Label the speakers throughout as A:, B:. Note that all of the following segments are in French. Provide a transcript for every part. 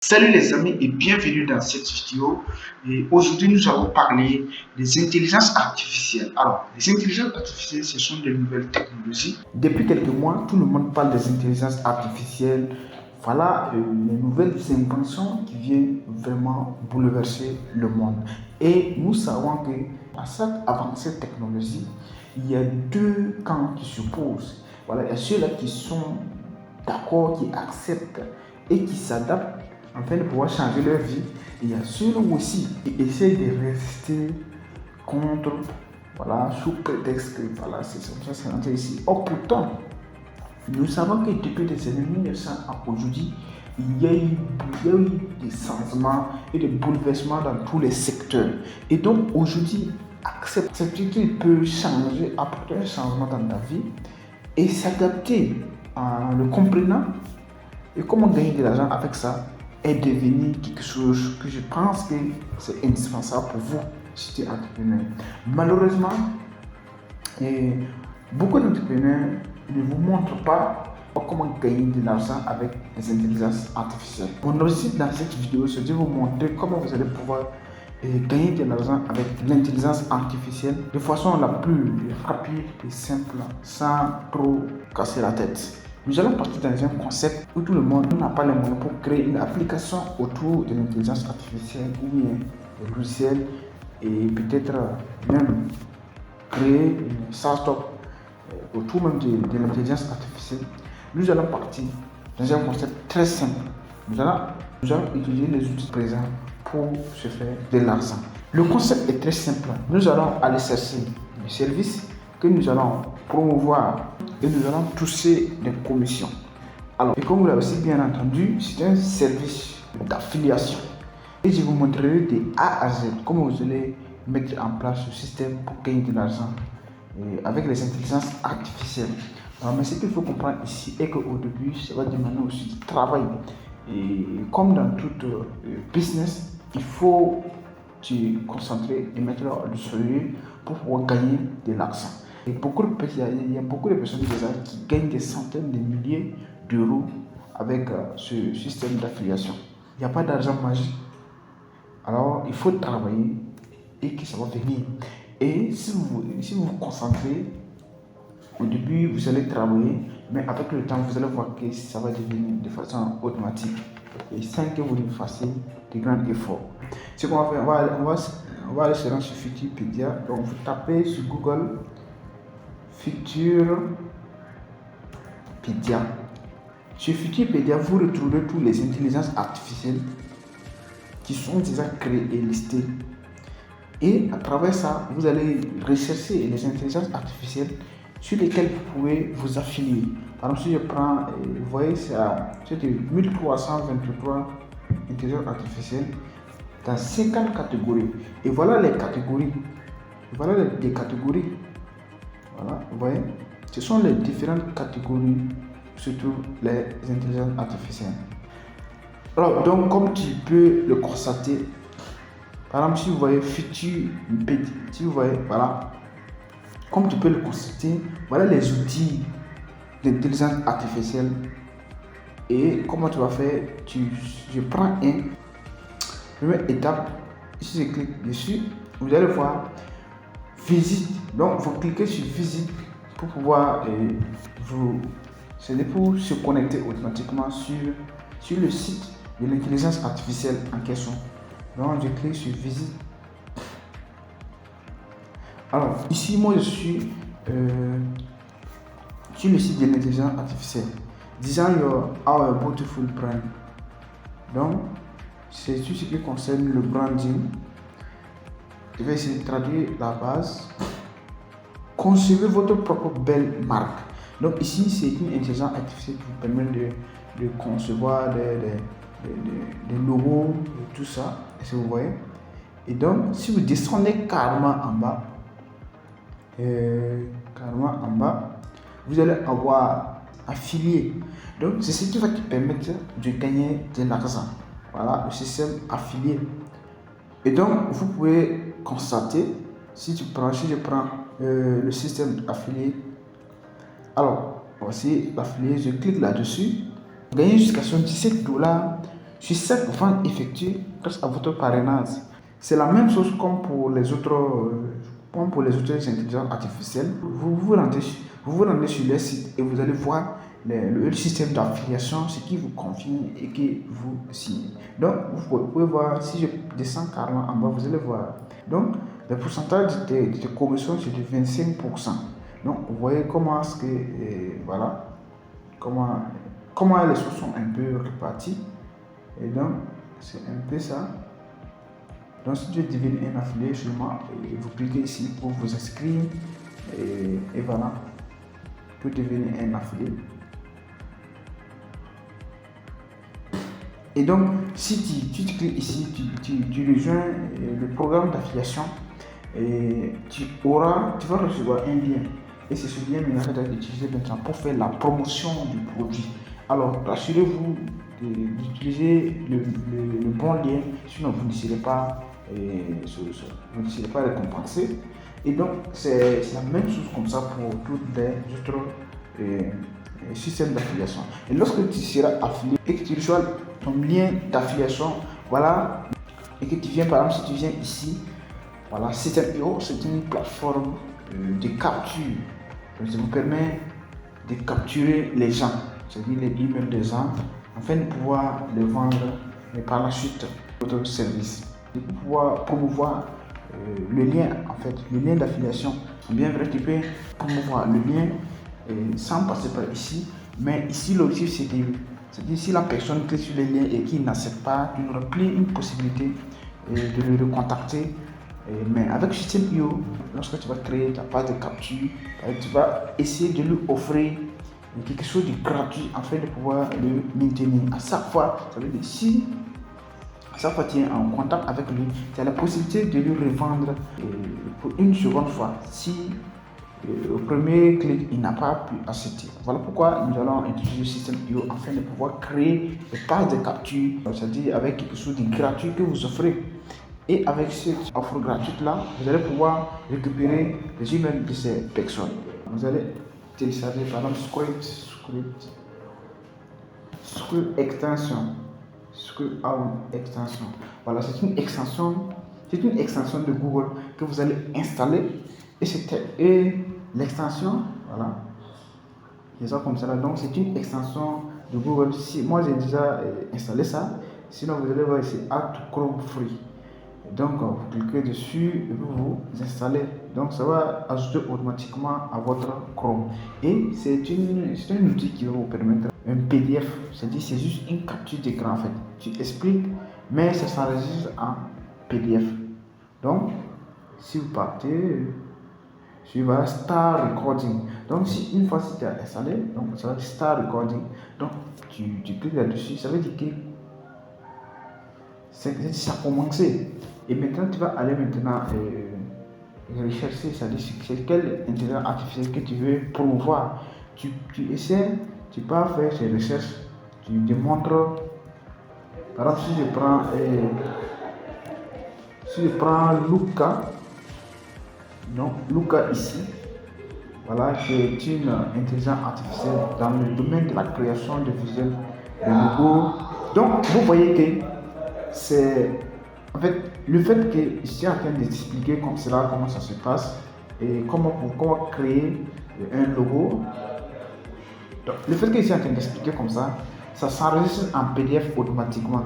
A: Salut les amis et bienvenue dans cette vidéo. Et aujourd'hui, nous allons parler des intelligences artificielles. Alors, les intelligences artificielles, ce sont de nouvelles technologies. Depuis quelques mois, tout le monde parle des intelligences artificielles. Voilà les nouvelles inventions qui viennent vraiment bouleverser le monde. Et nous savons que à cette avancée technologique, il y a deux camps qui s'opposent. Voilà, il y a ceux-là qui sont d'accord, qui acceptent et qui s'adaptent afin de pouvoir changer leur vie. Et il y a ceux-là aussi qui essaient de rester contre, voilà, sous prétexte que voilà, c'est comme ça, c'est rentré ici. Or, pourtant, nous savons que depuis les années 1900 à aujourd'hui, il y a eu des changements et des bouleversements dans tous les secteurs. Et donc, aujourd'hui, accepter qu'il peut changer, apporter un changement dans ta vie et s'adapter en le comprenant et comment gagner de l'argent avec ça est devenu quelque chose que je pense que c'est indispensable pour vous si tu es entrepreneur. Malheureusement, beaucoup d'entrepreneurs ne vous montrent pas comment gagner de l'argent avec les intelligences artificielles. Mon objectif dans cette vidéo, c'est de vous montrer comment vous allez pouvoir gagner de l'argent avec l'intelligence artificielle de façon la plus rapide et simple, sans trop casser la tête. Nous allons partir dans un concept où tout le monde n'a pas les moyens pour créer une application autour de l'intelligence artificielle ou bien des logiciels et peut-être même créer une start-up autour même de l'intelligence artificielle. Nous allons partir dans un concept très simple. Nous allons utiliser les outils présents pour se faire de l'argent. Le concept est très simple. Nous allons aller chercher des services que nous allons promouvoir et nous allons toucher des commissions. Alors, et comme vous l'avez aussi bien entendu, c'est un service d'affiliation. Et je vous montrerai de A à Z comment vous allez mettre en place ce système pour gagner de l'argent avec les intelligences artificielles. Alors, mais ce qu'il faut comprendre ici est qu'au début, ça va demander aussi du travail. Et comme dans tout business, il faut se concentrer et mettre le sérieux pour pouvoir gagner de l'argent. Et il y a beaucoup de personnes déjà qui gagnent des centaines de milliers d'euros avec ce système d'affiliation. Il n'y a pas d'argent magique. Alors, il faut travailler et que ça va venir. Et si vous vous concentrez, au début, vous allez travailler, mais avec le temps, vous allez voir que ça va devenir de façon automatique et sans que vous ne fassiez de grands efforts. Ce qu'on va faire, on va aller sur Futurpedia. Donc, vous tapez sur Google Futurpedia. Sur Futurpedia, vous retrouvez toutes les intelligences artificielles qui sont déjà créées et listées. Et à travers ça, vous allez rechercher les intelligences artificielles sur lesquelles vous pouvez vous affilier. Par exemple, si je prends, vous voyez, c'est 1323 intelligences artificielles dans 50 catégories. Et voilà les catégories. Voilà les catégories. Voilà, vous voyez, ce sont les différentes catégories, surtout les intelligences artificielles. Alors, donc, comme tu peux le constater, par exemple, si vous voyez Futurpedia, si vous voyez, voilà, comme tu peux le constater, voilà les outils d'intelligence artificielle. Et comment tu vas faire? Je prends un. Première étape, si je clique dessus, vous allez voir visite. Donc, vous cliquez sur visite pour pouvoir c'est pour se connecter automatiquement sur le site de l'intelligence artificielle en question. Donc, je clique sur visite. Alors, ici, moi, je suis sur le site de l'intelligence artificielle. Design our beautiful brand. Donc, c'est tout ce qui concerne le branding. Je vais essayer de traduire la base. Concevez votre propre belle marque. Donc, ici, c'est une intelligence artificielle qui vous permet de concevoir des logos et tout ça. Si vous voyez. Et donc, si vous descendez carrément en bas, vous allez avoir affilié. Donc, c'est ce qui va te permettre de gagner de l'argent. Voilà, le système affilié. Et donc, vous pouvez constater, si je prends le système affilié, alors, voici l'affilié, je clique là-dessus, gagner jusqu'à $77 sur cette vente effectuée grâce à votre parrainage. C'est la même chose comme pour les autres, intelligences artificielles. Vous vous rendez sur les sites et vous allez voir le système d'affiliation, ce qui vous convient et qui vous signe. Donc, vous pouvez voir, si je descends carrément en bas, vous allez voir. Donc, le pourcentage de commission, c'est de 25%. Donc, vous voyez comment est-ce que, voilà, comment les choses sont un peu réparties. Et donc, c'est un peu ça. Donc, si tu deviens un affilié, seulement, vous cliquez ici pour vous inscrire. Et voilà, pour devenir un affilié. Et donc, si tu cliques ici, tu rejoins le programme d'affiliation, et tu vas recevoir un lien. Et c'est ce lien que tu vas utiliser maintenant pour faire la promotion du produit. Alors, rassurez-vous d'utiliser le bon lien, sinon vous ne serez pas, récompensé. Et donc, c'est la même chose comme ça pour tous les autres systèmes d'affiliation. Et lorsque tu seras affilié et que tu reçois ton lien d'affiliation, voilà, et que tu viens, par exemple, si tu viens ici, voilà, Systeme.io, c'est une plateforme de capture. Donc, ça vous permet de capturer les gens, c'est-à-dire les emails des gens, afin de pouvoir les vendre et par la suite votre service. De pouvoir promouvoir le lien, en fait, le lien d'affiliation. Bien vrai, tu peux promouvoir le lien sans passer par ici, mais ici l'objectif c'est-à-dire si la personne clique sur le lien et qui n'accepte pas, tu n'auras plus une possibilité de le recontacter. Mais avec Systeme.io, lorsque tu vas créer ta page de capture, tu vas essayer de lui offrir quelque chose de gratuit afin de pouvoir le maintenir. À chaque fois, ça veut dire si à chaque fois tu es en contact avec lui, tu as la possibilité de lui revendre pour une seconde fois. Si au premier clic, il n'a pas pu accepter. Voilà pourquoi nous allons utiliser Systeme.io afin de pouvoir créer des pages de capture, c'est-à-dire avec quelque chose de gratuit que vous offrez. Et avec cette offre gratuite là, vous allez pouvoir récupérer les emails de ces personnes. Vous allez télécharger par exemple Script Extension. Voilà, c'est une extension de Google que vous allez installer. Et l'extension, voilà, c'est ça comme ça là. Donc c'est une extension de Google. Si moi j'ai déjà installé ça, sinon vous allez voir ici Add to Chrome Free. Donc vous cliquez dessus et vous installez. Donc ça va ajouter automatiquement à votre Chrome. Et c'est un outil qui va vous permettre un PDF. C'est-à-dire c'est juste une capture d'écran en fait. Tu expliques, mais ça s'enregistre en PDF. Donc si vous partez sur Start Recording. Donc si une fois si tu as installé, donc ça va Start Recording. Donc tu cliques là-dessus, ça veut dire que ça a commencé. Et maintenant tu vas aller maintenant rechercher, c'est-à-dire c'est quelle intelligence artificielle que tu veux promouvoir. Tu essaies, tu peux faire ces recherches, tu démontres. Par exemple, si je prends Luca, donc Luca ici, voilà, c'est une intelligence artificielle dans le domaine de la création de visuels, de logos. Donc vous voyez que c'est en fait le fait que je suis en train d'expliquer comme cela, comment ça se passe et comment créer un logo. Donc, le fait que je suis en train d'expliquer comme ça s'enregistre en PDF automatiquement.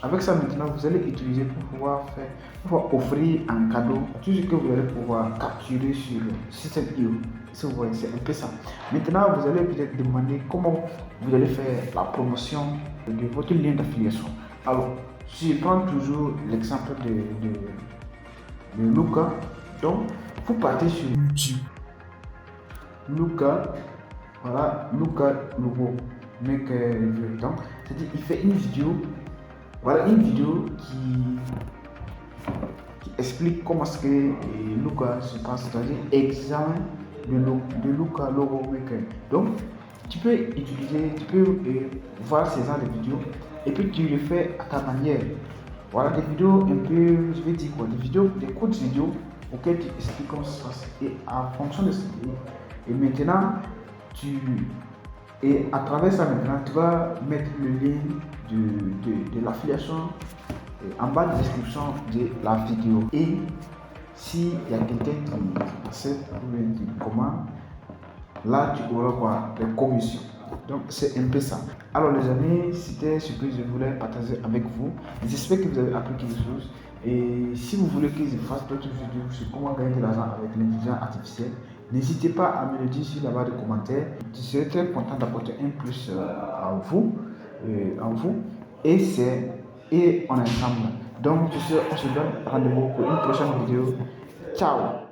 A: Avec ça maintenant vous allez utiliser pour pouvoir offrir un cadeau tout ce que vous allez pouvoir capturer sur Systeme.io. Si vous voyez, c'est un peu ça. Maintenant vous allez peut-être demander comment vous allez faire la promotion de votre lien d'affiliation. Alors si je prends toujours l'exemple de Luca, donc vous partez sur YouTube. Luca, voilà, Luca logo, mec, donc c'est-à-dire il fait une vidéo. Voilà une vidéo qui explique comment est-ce que Luca se passe, c'est-à-dire examen de Luca logo maker. Donc tu peux voir ces genres de vidéos et puis tu le fais à ta manière. Voilà des vidéos un peu, je vais dire quoi, des courtes vidéos auxquelles tu expliques comment ça se passe. Et en fonction de ce vidéo, et maintenant tu Et à travers ça maintenant, tu vas mettre le lien de l'affiliation en bas de description de la vidéo. Et s'il y a quelqu'un qui accepte ou qui commande, là tu auras quoi? Les commissions. Donc c'est un peu ça. Alors les amis, c'était ce que je voulais partager avec vous. J'espère que vous avez appris quelque chose. Et si vous voulez que je fasse d'autres vidéos sur comment gagner de l'argent avec l'intelligence artificielle, n'hésitez pas à me le dire sur la barre de commentaires. Je serai très content d'apporter un plus à vous, et on est ensemble. Donc on se donne rendez-vous pour une prochaine vidéo. Ciao.